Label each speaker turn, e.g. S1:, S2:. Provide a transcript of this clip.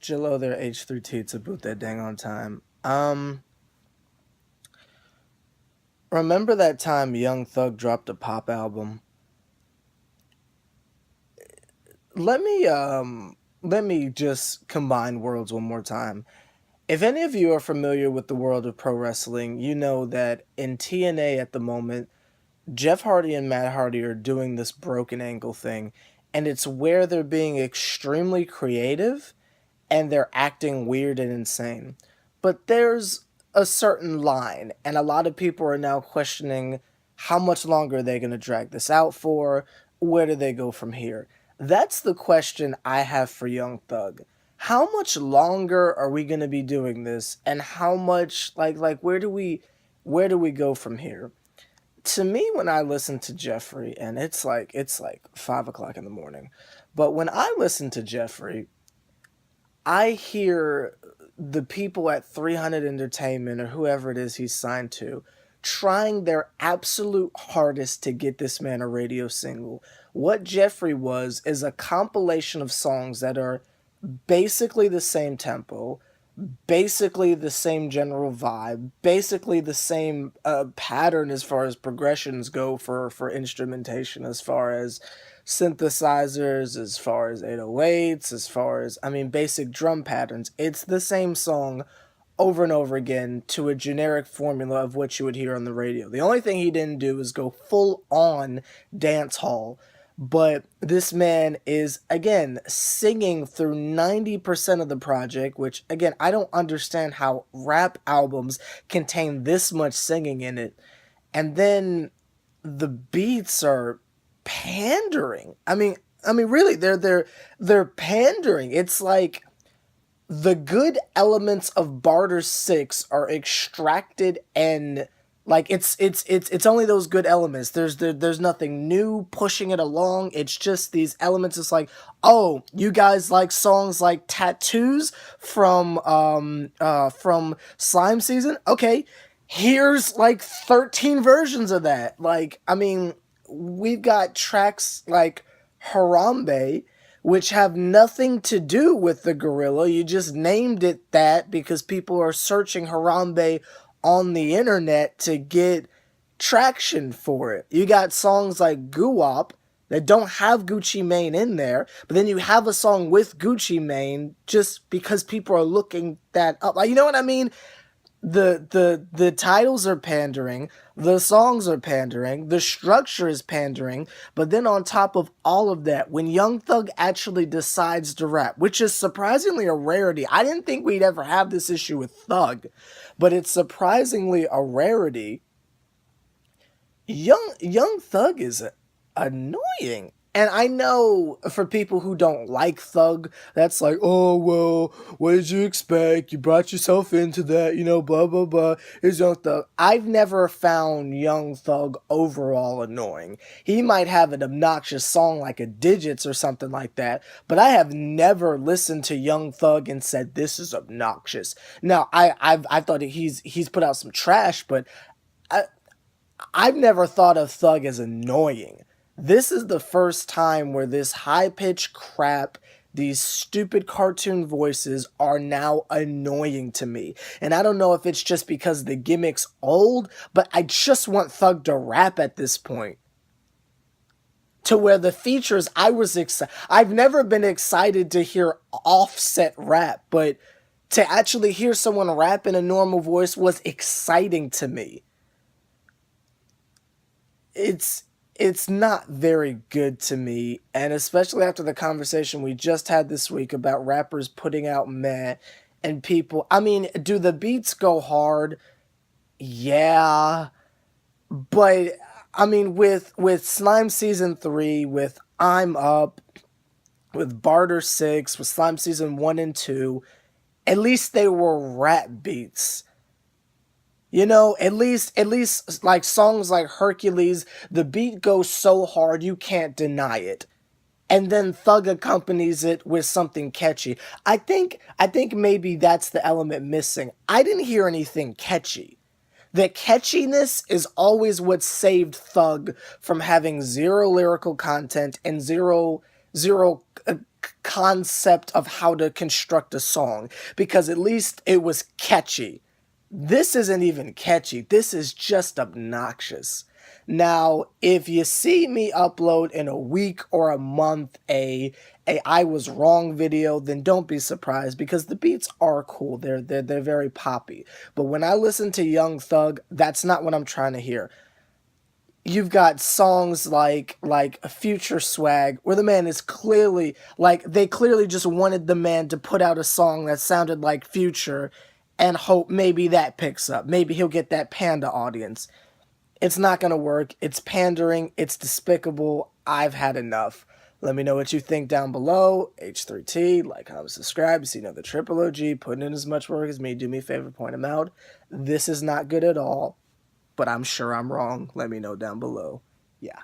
S1: Jillo there, H+III+T to boot that dang on time. Remember that time Young Thug dropped a pop album? Let me just combine worlds one more time. If any of you are familiar with the world of pro wrestling, you know that in TNA at the moment, Jeff Hardy and Matt Hardy are doing this broken ankle thing, and it's where they're being extremely creative and they're acting weird and insane. But there's a certain line, and a lot of people are now questioning how much longer are they going to drag this out for? Where do they go from here? That's the question I have for Young Thug. How much longer are we going to be doing this, and how much where do we go from here? To me, when I listen to Jeffrey, and it's like 5 o'clock in the morning, but when I listen to Jeffrey, I hear the people at 300 Entertainment or whoever it is he's signed to trying their absolute hardest to get this man a radio single. What Jeffrey was is a compilation of songs that are basically the same tempo, basically the same general vibe, basically the same pattern as far as progressions go for instrumentation, as far as synthesizers, as far as 808s, as far as, I mean, basic drum patterns. It's the same song over and over again to a generic formula of what you would hear on the radio. The only thing he didn't do is go full on dance hall. But this man is, again, singing through 90% of the project, which, again, I don't understand how rap albums contain this much singing in it. And then the beats are pandering. I mean, really, they're pandering. It's like the good elements of Barter 6 are extracted, and like it's only those good elements. There's nothing new pushing it along. It's just these elements. It's like, oh, you guys like songs like Tattoos from Slime Season? Okay, here's like 13 versions of that. Like, I mean, we've got tracks like Harambe, which have nothing to do with the gorilla. You just named it that because people are searching Harambe on the internet to get traction for it. You got songs like Guwap that don't have Gucci Mane in there, but then you have a song with Gucci Mane just because people are looking that up. Like, you know what I mean? The titles are pandering, the songs are pandering, the structure is pandering, but then on top of all of that, when Young Thug actually decides to rap, which is surprisingly a rarity. I didn't think we'd ever have this issue with Thug, but it's surprisingly a rarity. Young Thug is annoying. And I know for people who don't like Thug, that's like, oh, well, what did you expect? You brought yourself into that, blah, blah, blah. It's Young Thug. I've never found Young Thug overall annoying. He might have an obnoxious song like a Digits or something like that, but I have never listened to Young Thug and said, this is obnoxious. Now, I've thought he's put out some trash, but I've never thought of Thug as annoying. This is the first time where this high-pitched crap, these stupid cartoon voices are now annoying to me. And I don't know if it's just because the gimmick's old, but I just want Thug to rap at this point. To where the features, I was excited. I've never been excited to hear Offset rap, but to actually hear someone rap in a normal voice was exciting to me. It's not very good to me, and especially after the conversation we just had this week about rappers putting out meh, and people, I mean, do the beats go hard? Yeah, but, I mean, with Slime Season 3, with I'm Up, with Barter 6, with Slime Season 1 and 2, at least they were rap beats. At least like songs like Hercules, the beat goes so hard you can't deny it. And then Thug accompanies it with something catchy. I think maybe that's the element missing. I didn't hear anything catchy. The catchiness is always what saved Thug from having zero lyrical content and zero concept of how to construct a song, because at least it was catchy. This isn't even catchy. This is just obnoxious. Now, if you see me upload in a week or a month a I was wrong video, then don't be surprised, because the beats are cool. They're very poppy. But when I listen to Young Thug, that's not what I'm trying to hear. You've got songs like Future Swag, where the man is clearly, like, they clearly just wanted the man to put out a song that sounded like Future and hope maybe that picks up. Maybe he'll get that Panda audience. It's not gonna work. It's pandering. It's despicable. I've had enough. Let me know what you think down below. H+III+T, like, comment, subscribe. So you know the triple OG, putting in as much work as me. Do me a favor, point him out. This is not good at all, but I'm sure I'm wrong. Let me know down below. Yeah.